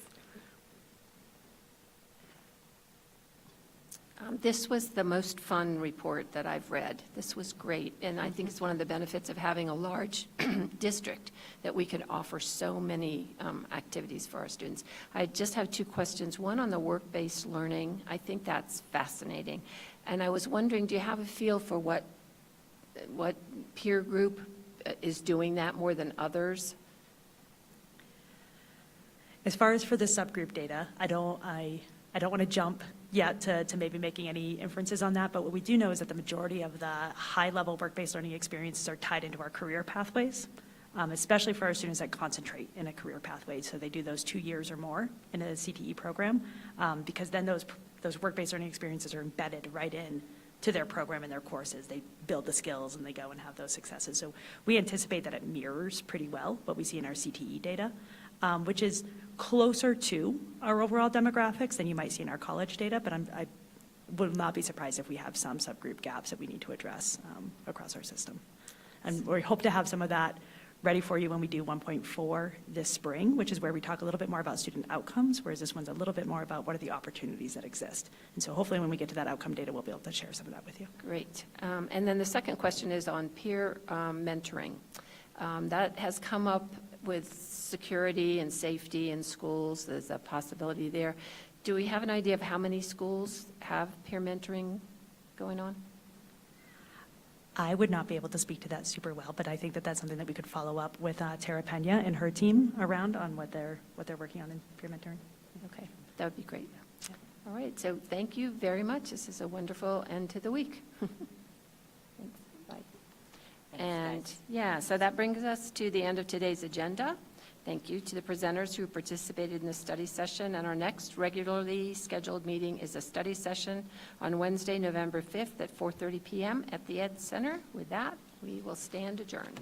This was the most fun report that I've read. This was great, and I think it's one of the benefits of having a large district, that we can offer so many activities for our students. I just have 2 questions. One on the work-based learning. I think that's fascinating. And I was wondering, do you have a feel for what peer group is doing that more than others? As far as for the subgroup data, I don't want to jump yet to maybe making any inferences on that, but what we do know is that the majority of the high-level work-based learning experiences are tied into our career pathways, especially for our students that concentrate in a career pathway. So they do those 2 years or more in a CTE program, because then those work-based learning experiences are embedded right in to their program and their courses. They build the skills and they go and have those successes. So we anticipate that it mirrors pretty well what we see in our CTE data, which is closer to our overall demographics than you might see in our college data, but I would not be surprised if we have some subgroup gaps that we need to address across our system. And we hope to have some of that ready for you when we do 1.4 this spring, which is where we talk a little bit more about student outcomes, whereas this one's a little bit more about what are the opportunities that exist. And so hopefully when we get to that outcome data, we'll be able to share some of that with you. Great. And then the second question is on peer mentoring. That has come up with security and safety in schools. There's a possibility there. Do we have an idea of how many schools have peer mentoring going on? I would not be able to speak to that super well, but I think that that's something that we could follow up with Tara Pena and her team around on what they're working on in peer mentoring. Okay, that would be great. All right, so thank you very much. This is a wonderful end to the week. Thanks. Bye. And yeah, so that brings us to the end of today's agenda. Thank you to the presenters who participated in this study session. And our next regularly scheduled meeting is a study session on Wednesday, November 5th at 4:30 p.m. at the Ed Center. With that, we will stand adjourned.